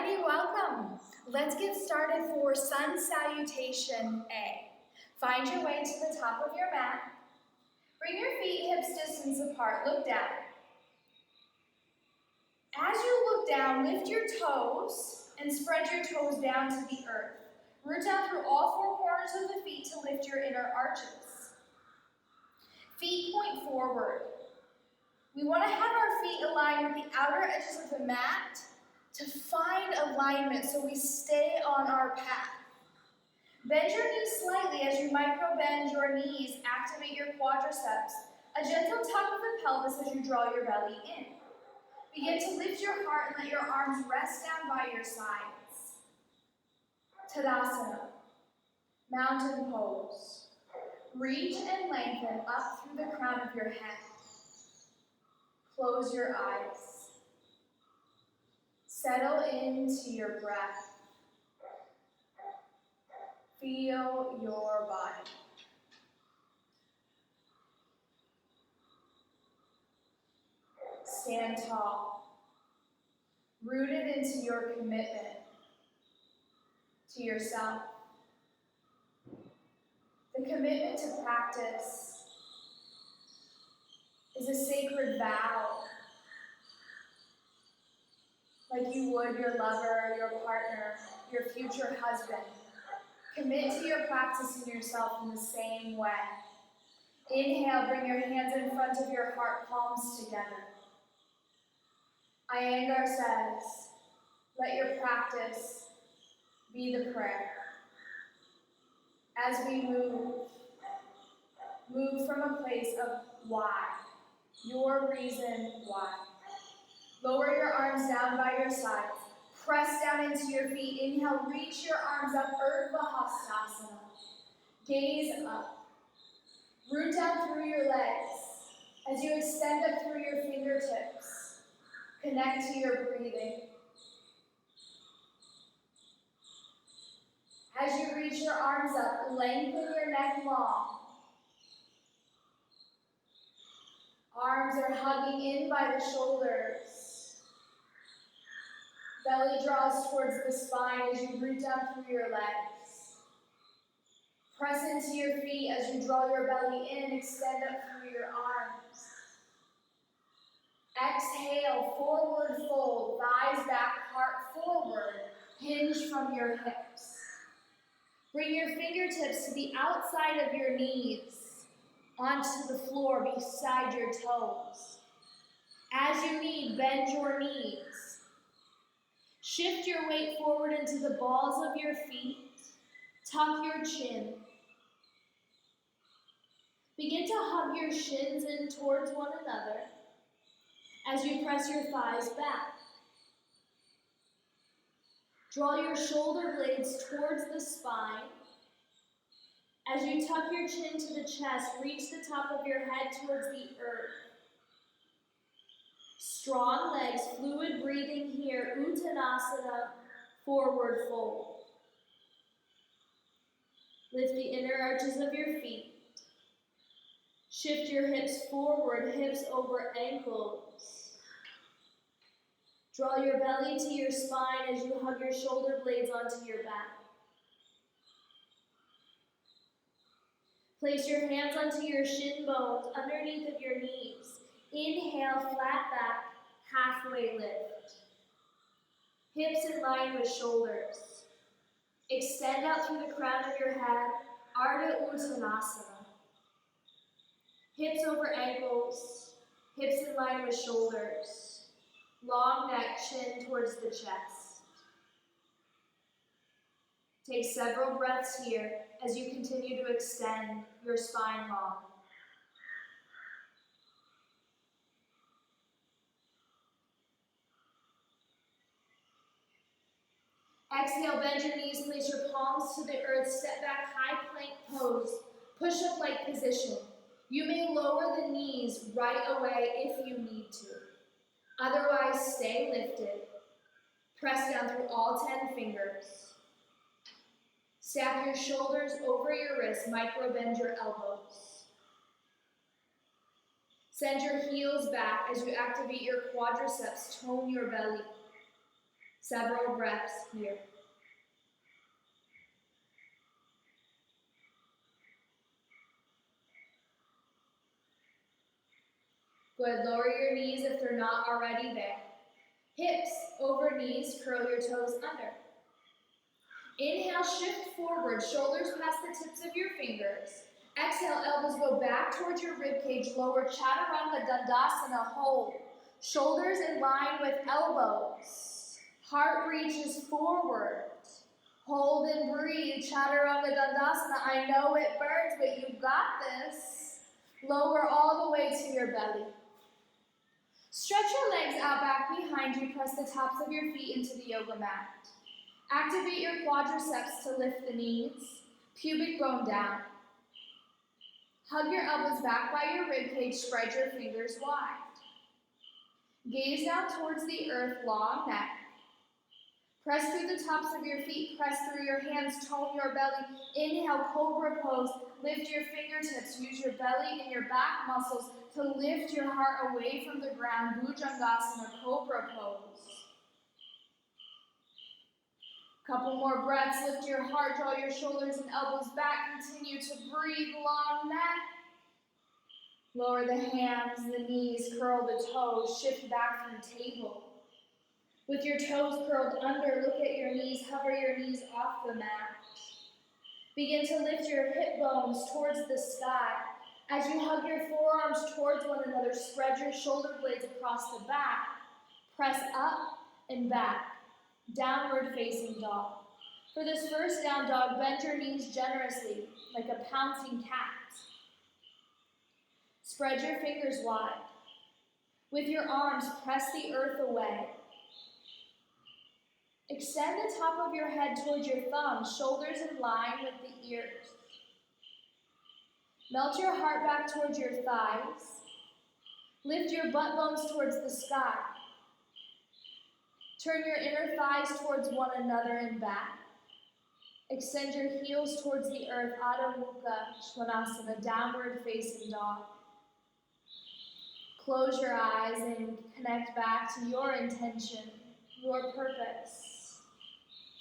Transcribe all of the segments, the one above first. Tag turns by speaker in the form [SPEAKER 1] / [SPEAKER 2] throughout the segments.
[SPEAKER 1] Alrighty, welcome. Let's get started for Sun Salutation A. Find your way to the top of your mat. Bring your feet hips distance apart. Look down. As you look down, lift your toes and spread your toes down to the earth. Root down through all four corners of the feet to lift your inner arches. Feet point forward. We want to have our feet aligned with the outer edges of the mat to find alignment so we stay on our path. Bend your knees slightly as you micro bend your knees, activate your quadriceps. A gentle tug of the pelvis as you draw your belly in. Begin to lift your heart and let your arms rest down by your sides. Tadasana, mountain pose. Reach and lengthen up through the crown of your head. Close your eyes. Settle into your breath. Feel your body. Stand tall, rooted into your commitment to yourself. The commitment to practice is a sacred vow, like you would your lover, your partner, your future husband. Commit to your practice and yourself in the same way. Inhale, bring your hands in front of your heart, palms together. Iyengar says, let your practice be the prayer. As we move from a place of why, your reason why. Lower your arms down by your sides. Press down into your feet. Inhale, reach your arms up, Urdhva Hastasana. Gaze up. Root down through your legs as you extend up through your fingertips. Connect to your breathing. As you reach your arms up, lengthen your neck long. Arms are hugging in by the shoulders. Belly draws towards the spine as you root down through your legs. Press into your feet as you draw your belly in, extend up through your arms. Exhale, forward fold, thighs back, heart forward, hinge from your hips. Bring your fingertips to the outside of your knees, onto the floor beside your toes. As you need, bend your knees. Shift your weight forward into the balls of your feet. Tuck your chin. Begin to hug your shins in towards one another as you press your thighs back. Draw your shoulder blades towards the spine. As you tuck your chin to the chest, reach the top of your head towards the earth. Strong legs, fluid breathing here, Uttanasana, forward fold. Lift the inner arches of your feet. Shift your hips forward, hips over ankles. Draw your belly to your spine as you hug your shoulder blades onto your back. Place your hands onto your shin bones underneath of your knees. Inhale, flat back, halfway lift. Hips in line with shoulders. Extend out through the crown of your head, Ardha Uttanasana. Hips over ankles, hips in line with shoulders. Long neck, chin towards the chest. Take several breaths here as you continue to extend your spine long. Exhale, bend your knees, place your palms to the earth, step back, high plank pose, push-up like position. You may lower the knees right away if you need to. Otherwise, stay lifted. Press down through all 10 fingers. Stack your shoulders over your wrists, micro bend your elbows. Send your heels back as you activate your quadriceps, tone your belly. Several breaths here. Good, lower your knees if they're not already there. Hips over knees, curl your toes under. Inhale, shift forward, shoulders past the tips of your fingers. Exhale, elbows go back towards your ribcage, lower Chaturanga Dandasana, hold. Shoulders in line with elbows. Heart reaches forward. Hold and breathe, Chaturanga Dandasana. I know it burns, but you got this. Lower all the way to your belly. Stretch your legs out back behind you, press the tops of your feet into the yoga mat. Activate your quadriceps to lift the knees, pubic bone down. Hug your elbows back by your ribcage, spread your fingers wide. Gaze down towards the earth, long neck. Press through the tops of your feet, press through your hands, tone your belly. Inhale, cobra pose. Lift your fingertips, use your belly and your back muscles to lift your heart away from the ground. Bhujangasana, cobra pose. Couple more breaths, lift your heart, draw your shoulders and elbows back. Continue to breathe, long neck. Lower the hands, the knees, curl the toes, shift back through table. With your toes curled under, look at your knees, hover your knees off the mat. Begin to lift your hip bones towards the sky. As you hug your forearms towards one another, spread your shoulder blades across the back. Press up and back, downward facing dog. For this first down dog, bend your knees generously, like a pouncing cat. Spread your fingers wide. With your arms, press the earth away. Extend the top of your head towards your thumbs, shoulders in line with the ears. Melt your heart back towards your thighs. Lift your butt bones towards the sky. Turn your inner thighs towards one another and back. Extend your heels towards the earth, Adho Mukha Svanasana, downward facing dog. Close your eyes and connect back to your intention, your purpose,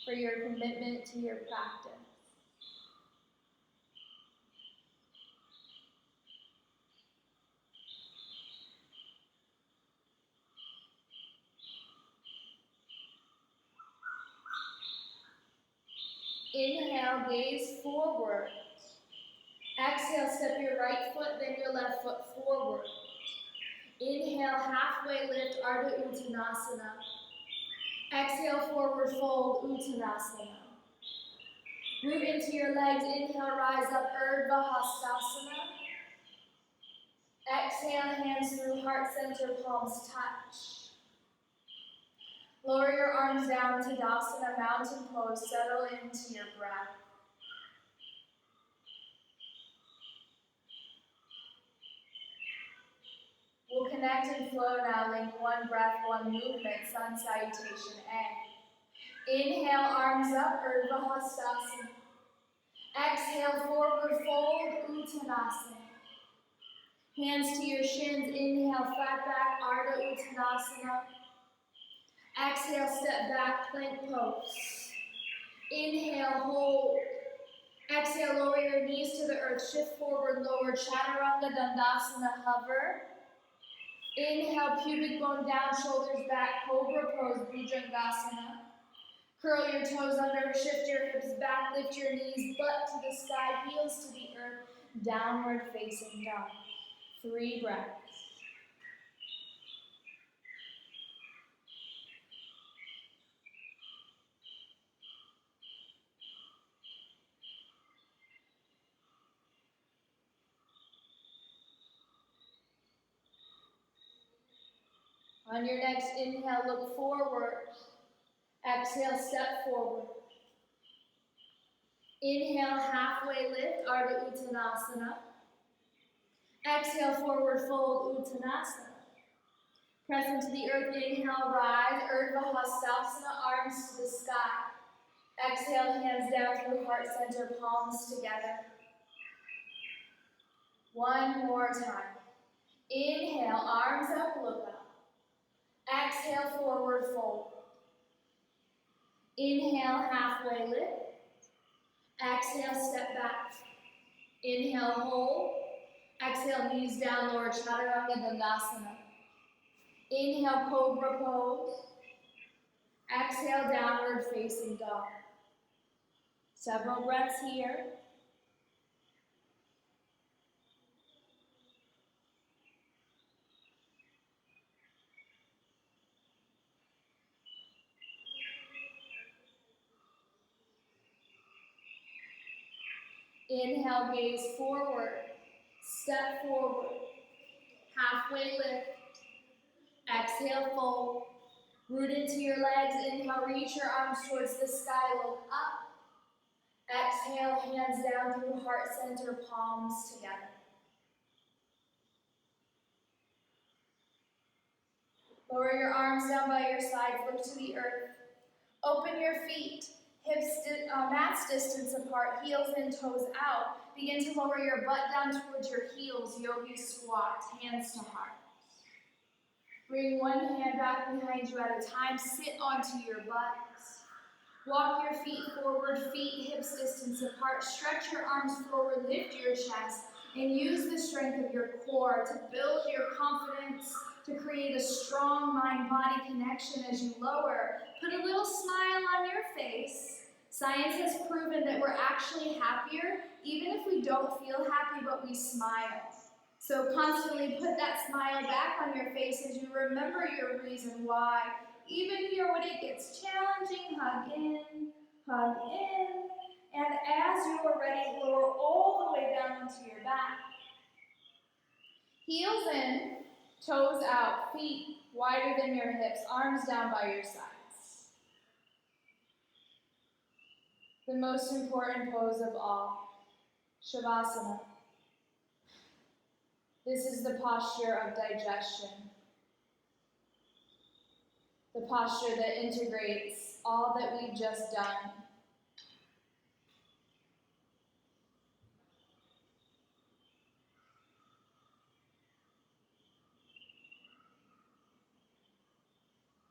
[SPEAKER 1] for your commitment to your practice. Inhale, gaze forward. Exhale, step your right foot, then your left foot forward. Inhale, halfway lift, Ardha Uttanasana. Exhale, forward fold, Uttanasana. Move into your legs. Inhale, rise up, Urdhva Hastasana. Exhale, hands through heart center, palms touch. Lower your arms down, Tadasana, mountain pose. Settle into your breath. We'll connect and flow now, link one breath, one movement, Sun Salutation A. Inhale, arms up, Urdhva Hastasana. Exhale, forward fold, Uttanasana. Hands to your shins, inhale, flat back, Ardha Uttanasana. Exhale, step back, plank pose. Inhale, hold. Exhale, lower your knees to the earth, shift forward, lower, Chaturanga Dandasana, hover. Inhale, pubic bone down, shoulders back, cobra pose, Bhujangasana. Curl your toes under, shift your hips back, lift your knees, butt to the sky, heels to the earth, downward facing dog. 3 breaths. On your next inhale, look forward. Exhale, step forward. Inhale, halfway lift, Ardha Uttanasana. Exhale, forward fold, Uttanasana. Press into the earth, inhale, rise, Urdhva Hastasana, arms to the sky. Exhale, hands down through heart center, palms together. One more time. Inhale, arms up, look up. Exhale, forward fold. Inhale, halfway lift. Exhale, step back. Inhale, hold. Exhale, knees down, lower chaturanga dandasana. Inhale, cobra pose. Exhale, downward facing dog. Several breaths here. Inhale, gaze forward. Step forward. Halfway lift. Exhale, fold. Root into your legs. Inhale, reach your arms towards the sky. Look up. Exhale, hands down through heart center, palms together. Lower your arms down by your sides. Look to the earth. Open your feet. Hips mat's distance apart. Heels in, toes out. Begin to lower your butt down towards your heels. Yogi squat. Hands to heart. Bring one hand back behind you at a time. Sit onto your butt. Walk your feet forward, feet hips distance apart. Stretch your arms forward, lift your chest, and use the strength of your core to build your confidence, to create a strong mind-body connection as you lower. Put a little smile on your face. Science has proven that we're actually happier even if we don't feel happy, but we smile. So constantly put that smile back on your face as you remember your reason why. Even here when it gets challenging, hug in, and as you are ready, lower all the way down into your back. Heels in, toes out, feet wider than your hips, arms down by your sides. The most important pose of all, Shavasana. This is the posture of digestion. The posture that integrates all that we've just done